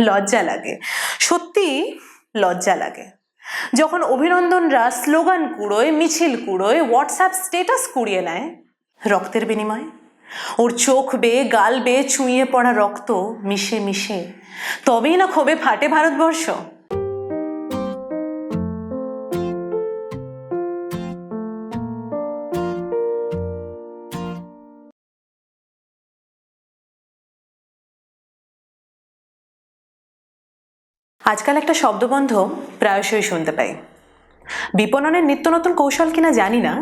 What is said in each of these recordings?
লজ্জা লাগে, সত্যি লজ্জা লাগে যখন অভিনন্দনরা স্লোগান কুড়োয়, মিছিল কুড়োয়, হোয়াটসঅ্যাপ স্ট্যাটাস কুড়িয়ে নেয় রক্তের বিনিময়ে। ওর চোখ বেয়ে, গাল বেয়ে চুঁইয়ে পড়া রক্ত মিশে মিশে তবেই না ক্ষোভে ফাটে ভারতবর্ষ। আজকাল একটা শব্দবন্ধ প্রায়শই শুনতে পাই। বিপণনের নিত্য নতুন কৌশল কিনা জানি না,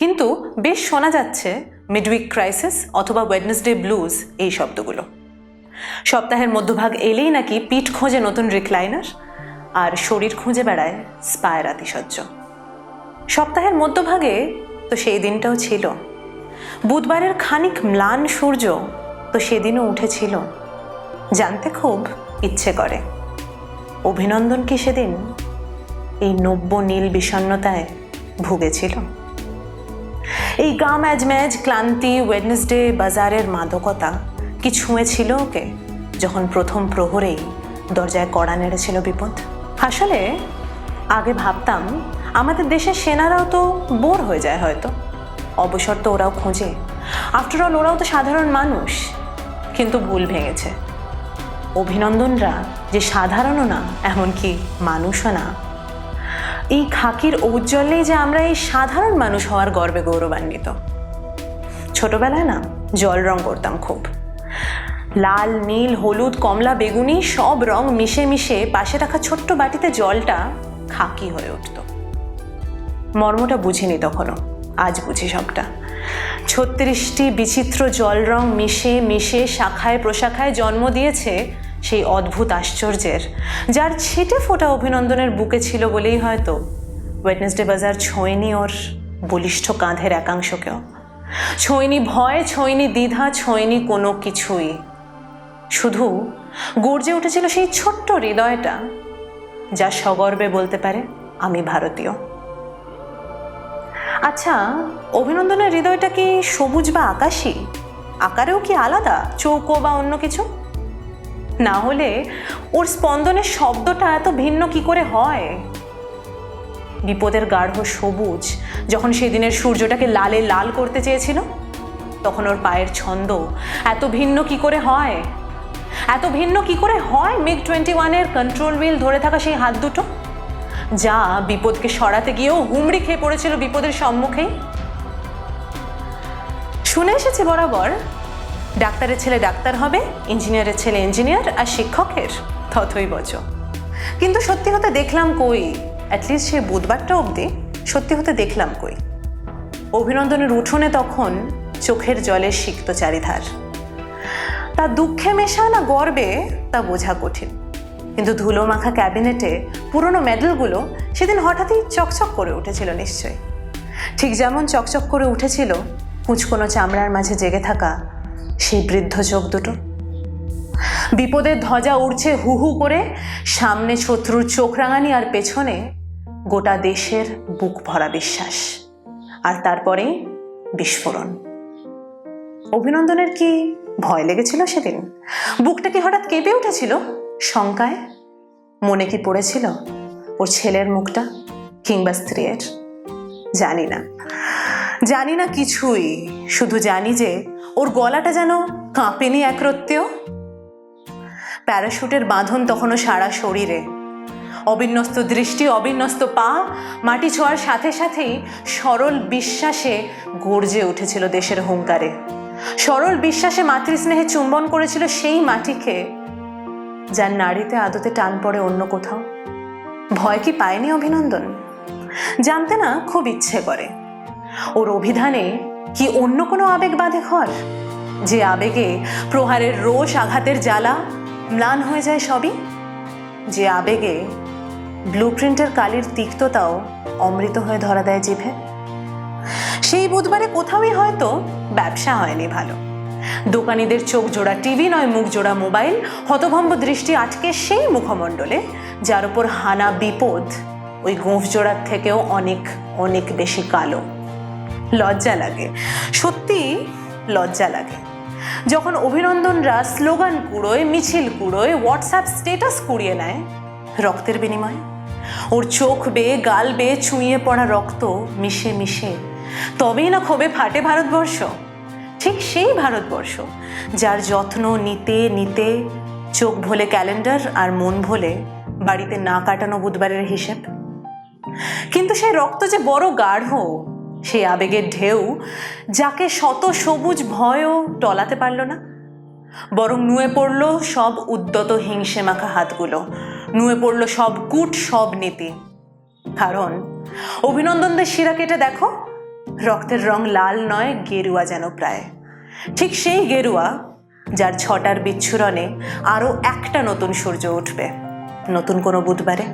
কিন্তু বেশ শোনা যাচ্ছে মিডউইক ক্রাইসিস অথবা ওয়েডনেসডে ব্লুজ এই শব্দগুলো। সপ্তাহের মধ্যভাগ এলেই নাকি পিঠ খোঁজে নতুন রিক্লাইনার আর শরীর খুঁজে বেড়ায় স্পায়ের আতিশয্য। সপ্তাহের মধ্যভাগে তো সেই দিনটাও ছিল। বুধবারের খানিক ম্লান সূর্য তো সেদিনও উঠেছিল। জানতে খুব ইচ্ছে করে অভিনন্দন কি সেদিন এই নব্য নীল বিষণ্ণতায় ভুগেছিল? এই গা ম্যাজ ম্যাজ ক্লান্তি, ওয়েডনেসডে বাজারের মাদকতা কি ছুঁয়েছিল ওকে যখন প্রথম প্রহরেই দরজায় কড়া নেড়েছিল বিপদ? আসলে আগে ভাবতাম আমাদের দেশের সেনারাও তো বোর হয়ে যায় হয়তো, অবসর তো ওরাও খোঁজে, আফটার অল ওরাও তো সাধারণ মানুষ। কিন্তু ভুল ভেঙেছে। অভিনন্দনরা যে সাধারণও না, এমনকি মানুষও না। এই খাকির ঔজ্জ্বল্যেই যে আমরা এই সাধারণ মানুষ হওয়ার গর্বে গৌরবান্বিত। ছোটবেলায় না জল রং করতাম খুব। লাল, নীল, হলুদ, কমলা, বেগুনি সব রং মিশে মিশে পাশে রাখা ছোট্ট বাটিতে জলটা খাকি হয়ে উঠত। মর্মটা বুঝিনি তখনও, আজ বুঝি সবটা। ৩৬টি বিচিত্র জল রং মিশে মিশে শাখায় প্রশাখায় জন্ম দিয়েছে সেই অদ্ভুত আশ্চর্যের, যার ছিটে ফোটা অভিনন্দনের বুকে ছিল বলেই হয়তো ওয়েডনেসডে বাজার ছোঁয়নি ওর বলিষ্ঠ কাঁধের একাংশকেও। ছোঁয়নি ভয়, ছোঁয়নি দ্বিধা, ছোঁয়নি কোনো কিছুই। শুধু গর্জে উঠেছিল সেই ছোট্ট হৃদয়টা, যা সগর্বে বলতে পারে আমি ভারতীয়। আচ্ছা, অভিনন্দনের হৃদয়টা কি সবুজ বা আকাশী? আকারেও কি আলাদা, চৌকো বা অন্য কিছু? না হলে ওর স্পন্দনের শব্দটা এত ভিন্ন কি করে হয়? বিপদের গাঢ় সবুজ যখন সেদিনের সূর্যটাকে লালে লাল করতে চেয়েছিল, তখন ওর পায়ের ছন্দ এত ভিন্ন কি করে হয়? এত ভিন্ন কি করে হয় MiG-21 কন্ট্রোল হুইল ধরে থাকা সেই হাত দুটো, যা বিপদকে সরাতে গিয়েও হুমড়ি খেয়ে পড়েছিল বিপদের সম্মুখেই? শুনে এসেছে বরাবর ডাক্তারের ছেলে ডাক্তার হবে, ইঞ্জিনিয়ারের ছেলে ইঞ্জিনিয়ার, আর শিক্ষকের ততই বচ। কিন্তু সত্যি হতে দেখলাম কই, অ্যাটলিস্ট সেই বুধবারটা অবধি সত্যি হতে দেখলাম কই। অভিনন্দনের উঠোনে তখন চোখের জলের সিক্ত চারিধার। তা দুঃখে মেশা না গর্বে তা বোঝা কঠিন, কিন্তু ধুলো মাখা ক্যাবিনেটে পুরনো মেডেলগুলো সেদিন হঠাৎই চকচক করে উঠেছিল নিশ্চয়ই। ঠিক যেমন চকচক করে উঠেছিল কুঁচকোনো চামড়ার মাঝে জেগে থাকা সেই বৃদ্ধ চোখ দুটো। বিপদের ধ্বজা উড়ছে হু হু করে, সামনে শত্রুর চোখ রাঙানি, আর পেছনে গোটা দেশের বুক ভরা বিশ্বাস, আর তারপরে বিস্ফোরণ। অভিনন্দনের কি ভয় লেগেছিল সেদিন? বুকটা কি হঠাৎ কেঁপে উঠেছিল শঙ্কায়? মনে কি পড়েছিল ওর ছেলের মুখটা কিংবা স্ত্রীর? জানি না কিছুই, শুধু জানি যে ওর গলাটা যেন কাঁপেনি একরত্তেও। প্যারাশুটের বাঁধন তখনও সারা শরীরে, অবিন্যস্ত দৃষ্টি, অবিন্যস্ত পা, মাটি ছোঁয়ার সাথে সাথেই সরল বিশ্বাসে গর্জে উঠেছিল দেশের হুঙ্কারে। সরল বিশ্বাসে মাতৃস্নেহে চুম্বন করেছিল সেই মাটিকে, যার নাড়িতে আদতে টান পড়ে অন্য কোথাও। ভয় কি পায়নি অভিনন্দন? জানতে না খুব ইচ্ছে করে ওর অভিধানে কি অন্য কোনো আবেগ বাঁধে ঘর, যে আবেগে প্রহারের রোষ, আঘাতের জ্বালা ম্লান হয়ে যায় সবই, যে আবেগে ব্লুপ্রিন্টের কালির তিক্ততাও অমৃত হয়ে ধরা দেয় জিভে। সেই বুধবারে কোথাওই হয়তো ব্যবসা হয়নি ভালো। দোকানিদের চোখ জোড়া টিভি নয়, মুখ জোড়া মোবাইল, হতভম্ব দৃষ্টি আটকে সেই মুখমণ্ডলে, যার উপর হানা বিপদ ওই গোঁফ জোড়ার থেকেও অনেক অনেক বেশি কালো। লজ্জা লাগে, সত্যি লজ্জা লাগে। যখন অভিনন্দনরা স্লোগান কুড়োয়, মিছিল কুড়োয়, হোয়াটসঅ্যাপ স্টেটাস কুড়িয়ে নেয় রক্তের বিনিময়ে, ওর চোখ বেয়ে গাল বেয়ে চুঁইয়ে পড়া রক্ত মিশে মিশে তবেই না ক্ষোভে ফাটে ভারতবর্ষ। ঠিক সেই ভারতবর্ষ যার যত্ন নিতে নিতে চোখ ভোলে ক্যালেন্ডার আর মন ভোলে বাড়িতে না কাটানো বুধবারের হিসেব। কিন্তু সেই রক্ত যে বড় গাঢ়, সেই আবেগের ঢেউ যাকে শত সবুজ ভয়ও টলাতে পারল না, বরং নুয়ে পড়ল সব উদ্যত হিংসে মাখা হাতগুলো, নুয়ে পড়ল সব কূট, সব নীতি। কারণ অভিনন্দনদের শিরা কেটে দেখো, রক্তের রং লাল নয়, গেরুয়া যেন প্রায়। ঠিক সেই গেরুয়া যার ছটার বিচ্ছুরণে আরও একটা নতুন সূর্য উঠবে নতুন কোনো বুধবারে।